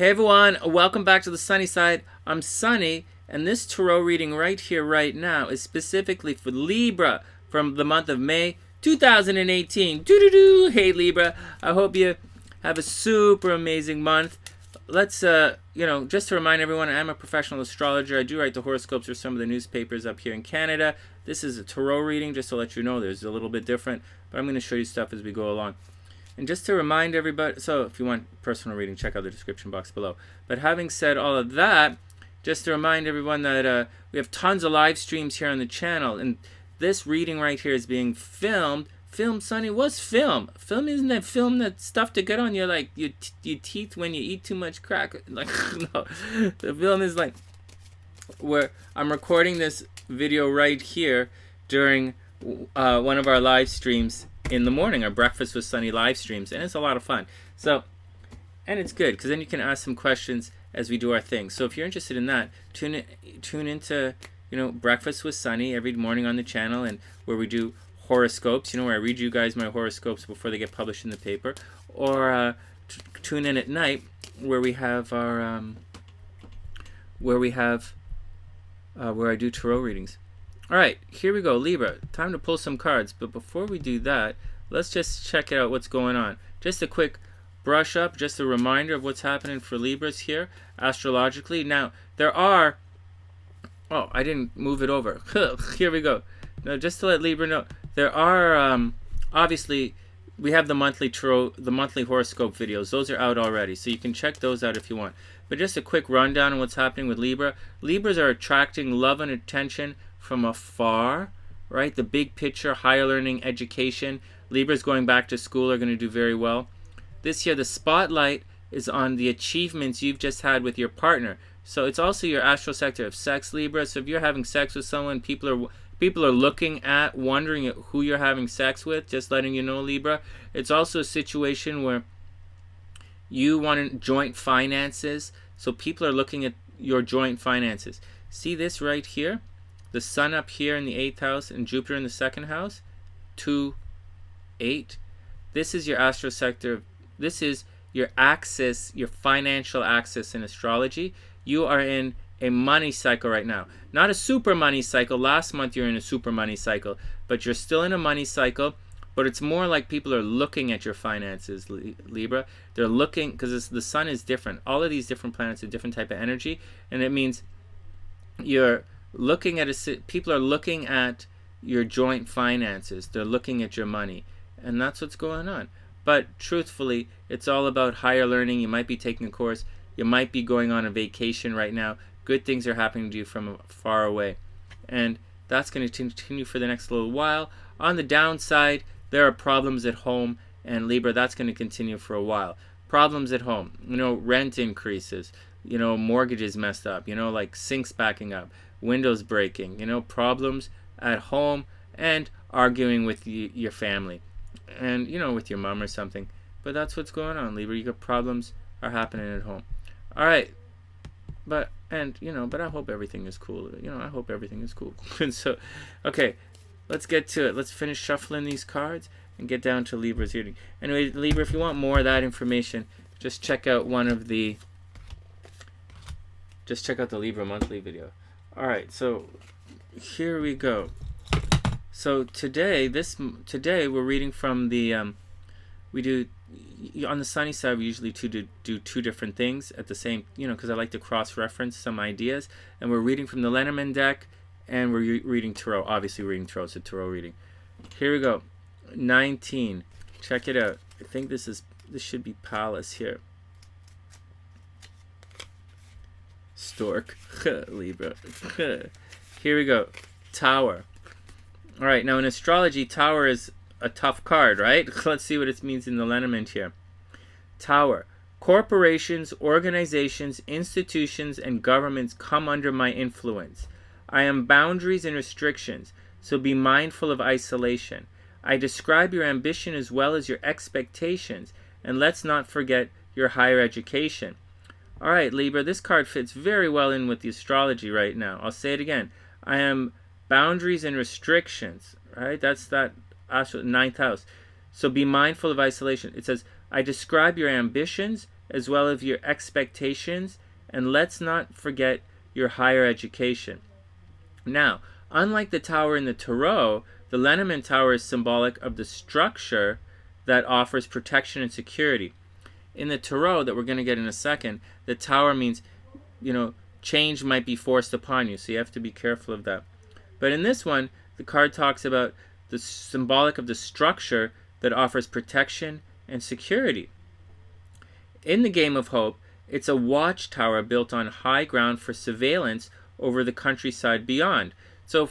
Hey everyone, welcome back to the Sunny Side. I'm Sunny, and this tarot reading right here, right now, is specifically for Libra from the month of May 2018. Doo-doo-doo! Hey Libra, I hope you have a super amazing month. Let's, just to remind everyone, I'm a professional astrologer. I do write the horoscopes for some of the newspapers up here in Canada. This is a tarot reading, just to let you know. There's a little bit different, but I'm going to show you stuff as we go along. And just to remind everybody, so if you want personal reading, check out the description box below. But having said all of that, just to remind everyone that we have tons of live streams here on the channel. And this reading right here is being filmed. Film, Sunny, what's film? Film, isn't that film that stuff to get on your, like, your teeth when you eat too much crack? Like, no. The film is like, where I'm recording this video right here during one of our live streams in the morning, our Breakfast with Sunny live streams, and it's a lot of fun. So, and it's good because then you can ask some questions as we do our thing. So if you're interested in that, tune into Breakfast with Sunny every morning on the channel, and where we do horoscopes. Where I read you guys my horoscopes before they get published in the paper, or tune in at night where we have our where I do tarot readings. Alright, here we go, Libra. Time to pull some cards. But before we do that, let's just check out what's going on. Just a quick brush up, just a reminder of what's happening for Libras here, astrologically. Now, there are... Oh, I didn't move it over. Here we go. Now, just to let Libra know, there are... obviously, we have the monthly horoscope videos. Those are out already, so you can check those out if you want. But just a quick rundown on what's happening with Libra. Libras are attracting love and attention from afar, right? The big picture, higher learning, education. Libras going back to school are going to do very well. This year, the spotlight is on the achievements you've just had with your partner. So it's also your astral sector of sex, Libra. So if you're having sex with someone, people are looking at, wondering who you're having sex with, just letting you know, Libra. It's also a situation where you want joint finances. So people are looking at your joint finances. See this right here? The sun up here in the 8th house and Jupiter in the 2nd house. 2, 8. This is your astro sector. This is your axis, your financial axis in astrology. You are in a money cycle right now. Not a super money cycle. Last month you were in a super money cycle. But you're still in a money cycle. But it's more like people are looking at your finances, Libra. They're looking, because the sun is different. All of these different planets are different type of energy. And it means you're looking at people are looking at your joint finances. They're looking at your money, and that's what's going on. But truthfully, it's all about higher learning. You might be taking a course. You might be going on a vacation right now. Good things are happening to you from far away, and that's going to continue for the next little while. On the downside, there are problems at home, and Libra, that's going to continue for a while. Problems at home, rent increases, mortgages messed up, like sinks backing up, windows breaking, problems at home, and arguing with your family, and with your mom or something. But that's what's going on, Libra. You got problems are happening at home. All right, but I hope everything is cool. I hope everything is cool. And so, okay, let's get to it. Let's finish shuffling these cards and get down to Libra's reading. Anyway, Libra, if you want more of that information, just check out the Libra monthly video. All right, so here we go. So today we're reading from the we do on the Sunny Side. We usually do two different things at the same, because I like to cross-reference some ideas. And we're reading from the Lenormand deck, and we're reading tarot. Obviously, reading tarot. It's a tarot reading. Here we go. 19. Check it out. I think this should be Palace here. Stork. Libra. Here we go. Tower. All right, now in astrology, Tower is a tough card, right? Let's see what it means in the Lenormand here. Tower. Corporations, organizations, institutions, and governments come under my influence. I am boundaries and restrictions, so be mindful of isolation. I describe your ambition as well as your expectations, and let's not forget your higher education. All right, Libra, this card fits very well in with the astrology right now. I'll say it again. I am boundaries and restrictions, right? That's that 9th house. So be mindful of isolation. It says, I describe your ambitions as well as your expectations, and let's not forget your higher education. Now, unlike the Tower in the Tarot, the Lenormand Tower is symbolic of the structure that offers protection and security. In the Tarot, that we're going to get in a second, the Tower means, change might be forced upon you, so you have to be careful of that. But in this one, the card talks about the symbolic of the structure that offers protection and security. In the Game of Hope, it's a watchtower built on high ground for surveillance over the countryside beyond. So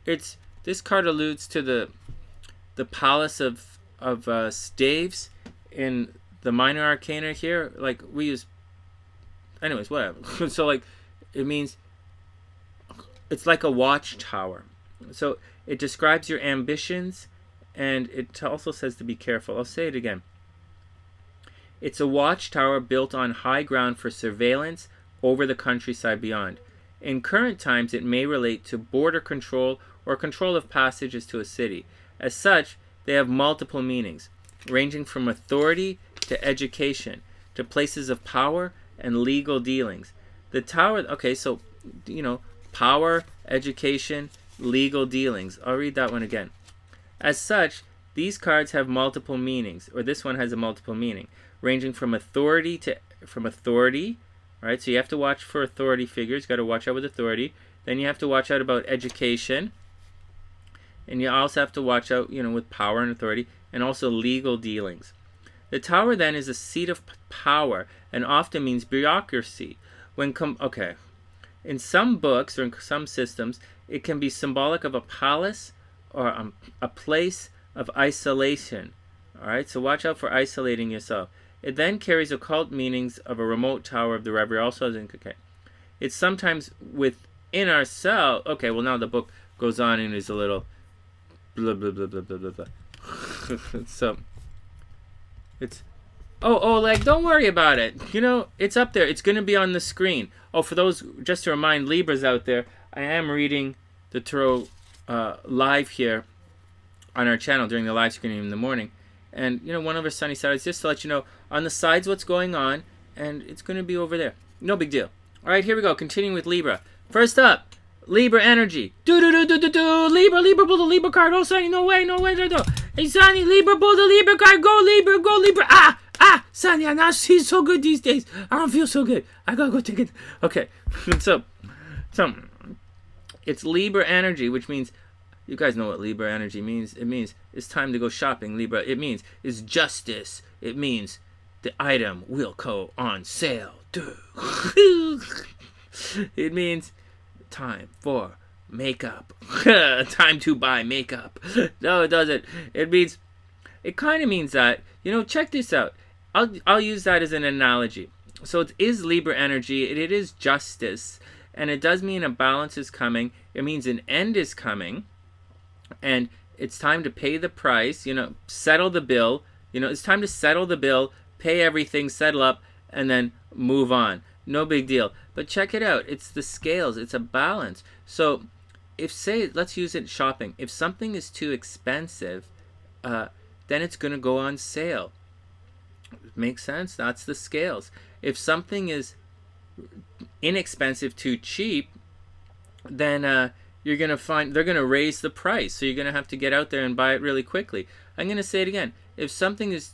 this card alludes to the palace of staves in the minor arcana here. Like we use, anyways, whatever. So like it means it's like a watchtower. So it describes your ambitions, and it also says to be careful. I'll say it again. It's a watchtower built on high ground for surveillance over the countryside beyond. In current times, it may relate to border control or control of passages to a city. As such, they have multiple meanings, ranging from authority to education, to places of power and legal dealings. The tower, okay, so, power, education, legal dealings. I'll read that one again. As such, these cards have multiple meanings, or this one has a multiple meaning, ranging from authority, right? So you have to watch for authority figures. You got to watch out with authority. Then you have to watch out about education. And you also have to watch out, with power and authority, and also legal dealings. The Tower then is a seat of power and often means bureaucracy. In some books or in some systems, it can be symbolic of a palace or a place of isolation. All right, so watch out for isolating yourself. It then carries occult meanings of a remote tower of the reverie. Also, it's sometimes within ourselves. Okay, well now the book goes on and is a little blah blah blah blah blah blah blah. So it's don't worry about it. It's up there. It's going to be on the screen. Oh, for those, just to remind Libras out there, I am reading the Tarot live here on our channel during the live stream in the morning. And, one of our sunny sides, just to let you know, on the sides what's going on, and it's going to be over there. No big deal. All right, here we go. Continuing with Libra. First up, Libra energy. Libra, pull the Libra card. Oh, Sunny, no way. Hey, Sunny, Libra, pull the Libra card. Go, Libra. Sunny, I'm not feeling so good these days. I don't feel so good. I gotta go take it. Okay, so it's Libra energy, which means, you guys know what Libra energy means. It means it's time to go shopping, Libra. It means it's justice. It means the item will go on sale. It means time for makeup. Time to buy makeup. No, it doesn't. It kind of means that, check this out. I'll use that as an analogy. So it is Libra energy. It is justice. And it does mean a balance is coming. It means an end is coming. And it's time to pay the price, settle the bill. It's time to settle the bill, pay everything, settle up, and then move on. No big deal. But check it out. It's the scales. It's a balance. So let's use it shopping. If something is too expensive, then it's going to go on sale. Makes sense? That's the scales. If something is inexpensive, too cheap, then you're going to find they're going to raise the price. So you're going to have to get out there and buy it really quickly. I'm going to say it again. If something is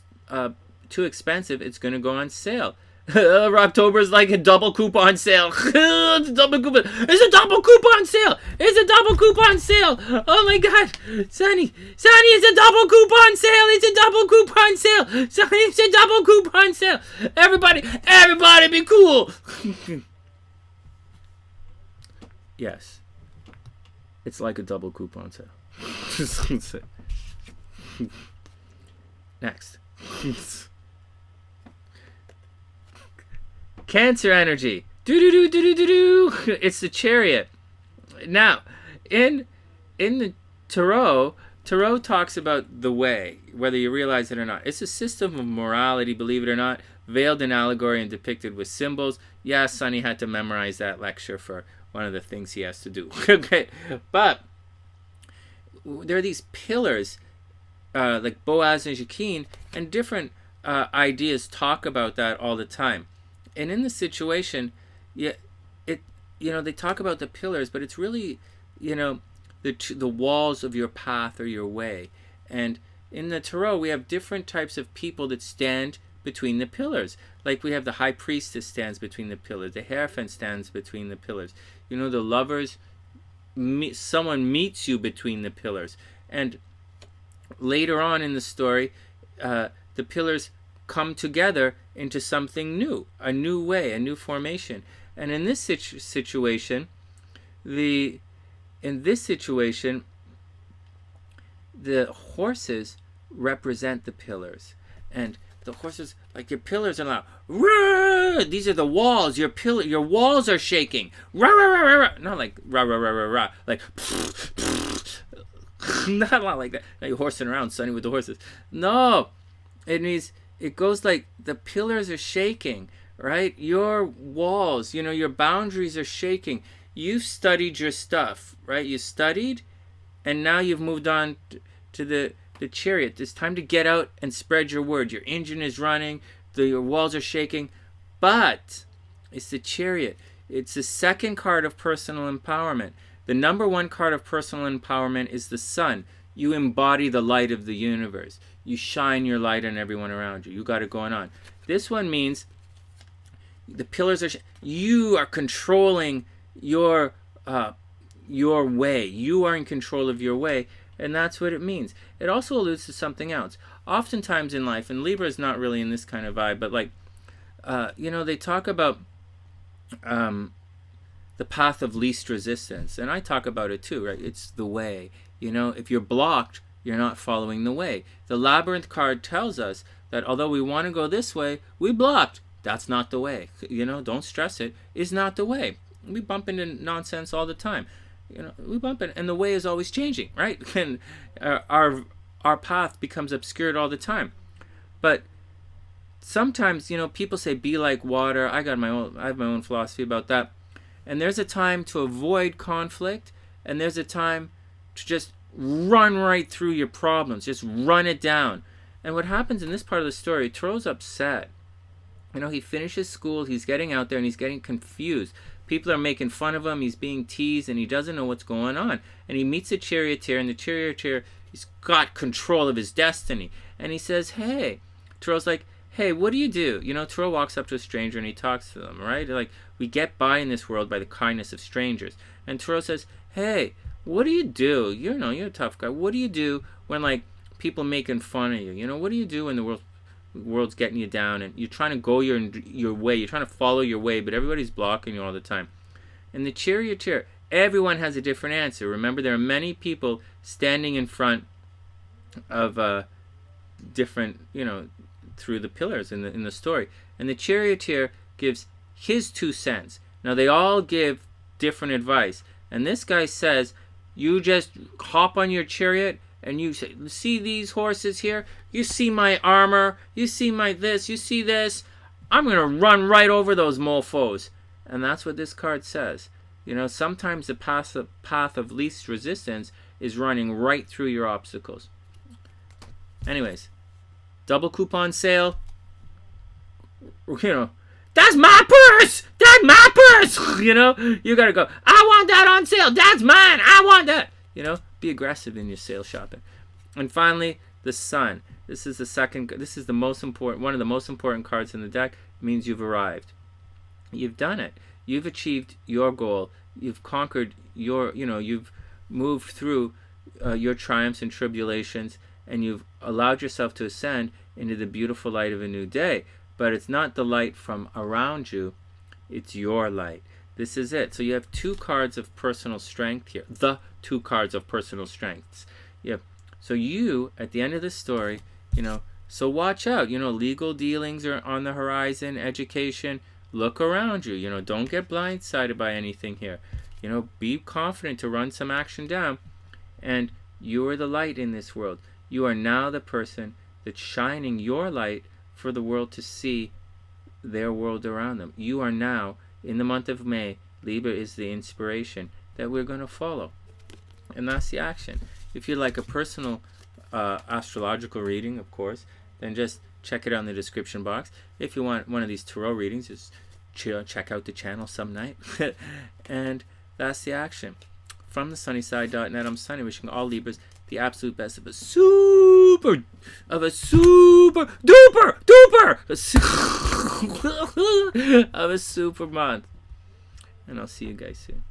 too expensive, it's going to go on sale. October is like a double coupon sale. It's a double coupon sale. It's a double coupon sale. Oh my God, Sunny, it's a double coupon sale. It's a double coupon sale. Sunny, it's a double coupon sale. Everybody, be cool. Yes, it's like a double coupon sale. Next. Cancer energy. It's the Chariot. Now, in the Tarot talks about the way, whether you realize it or not. It's a system of morality, believe it or not, veiled in allegory and depicted with symbols. Yeah, Sunny had to memorize that lecture for one of the things he has to do. Okay, but there are these pillars, like Boaz and Jachin, and different ideas talk about that all the time. And in this situation, yeah, they talk about the pillars, but it's really, the walls of your path or your way. And in the tarot, we have different types of people that stand between the pillars. Like we have the high priestess stands between the pillars. The Hierophant stands between the pillars. The lovers, someone meets you between the pillars. And later on in the story, the pillars come together into something new, a new way, a new formation. And in this situation, the horses represent the pillars. And the horses, like your pillars are loud. Rah! These are the walls. Your walls are shaking. Rah, rah, rah, rah, rah. Not like rah, rah, rah, rah, rah. Like not like that. Now you're horsing around, Sunny, with the horses. No. It means it goes like the pillars are shaking, right? Your walls, your boundaries are shaking. You've studied your stuff, right? You studied, and now you've moved on to the Chariot. It's time to get out and spread your word. Your engine is running, your walls are shaking, but it's the Chariot. It's the second card of personal empowerment. The number one card of personal empowerment is the sun. You embody the light of the universe. You shine your light on everyone around you. You got it going on. This one means the pillars are... you are controlling your way. You are in control of your way, and that's what it means. It also alludes to something else. Oftentimes in life, and Libra is not really in this kind of vibe, but they talk about the path of least resistance, and I talk about it too, right? It's the way. If you're blocked, you're not following the way. The Labyrinth card tells us that although we want to go this way, we blocked. That's not the way. Don't stress it. It's not the way. We bump into nonsense all the time. We bump it, and the way is always changing, right? And our path becomes obscured all the time. But sometimes, people say, be like water. I have my own philosophy about that. And there's a time to avoid conflict, and there's a time to just run right through your problems. Just run it down. And what happens in this part of the story, Tarot's upset. He finishes school, he's getting out there, and he's getting confused. People are making fun of him, he's being teased, and he doesn't know what's going on. And he meets a charioteer, and the charioteer, he's got control of his destiny. And he says, hey. Tarot's like, hey, what do you do? Tarot walks up to a stranger, and he talks to them, right? Like, we get by in this world by the kindness of strangers. And Tarot says, hey, what do you do? You're a tough guy. What do you do when, people making fun of you? What do you do when the world's getting you down, and you're trying to go your way, you're trying to follow your way, but everybody's blocking you all the time? And the charioteer, everyone has a different answer. Remember, there are many people standing in front of different, through the pillars in the story. And the charioteer gives his 2 cents. Now, they all give different advice. And this guy says, you just hop on your chariot, and you say, see these horses here? You see my armor? You see my this? You see this? I'm going to run right over those mofos. And that's what this card says. Sometimes the path of least resistance is running right through your obstacles. Anyways, double coupon sale. That's my purse! That's my purse! You got to go, I want that on sale. That's mine. I want that. Be aggressive in your sale shopping. And finally, the sun. This is the most important, one of the most important cards in the deck. It means you've arrived. You've done it. You've achieved your goal. You've conquered you've moved through your triumphs and tribulations, and you've allowed yourself to ascend into the beautiful light of a new day. But it's not the light from around you, it's your light. This is it. So you have 2 cards of personal strength here. The 2 cards of personal strengths. Yeah. So you, at the end of the story, so watch out. Legal dealings are on the horizon, education. Look around you. Don't get blindsided by anything here. Be confident to run some action down. And you are the light in this world. You are now the person that's shining your light for the world to see their world around them. You are now, in the month of May, Libra is the inspiration that we're going to follow. And that's the action. If you'd like a personal astrological reading, of course, then just check it out in the description box. If you want one of these tarot readings, just check out the channel some night. And that's the action. From TheSunnySide.net, I'm Sunny, wishing all Libras the absolute best of a super duper of a super month. And I'll see you guys soon.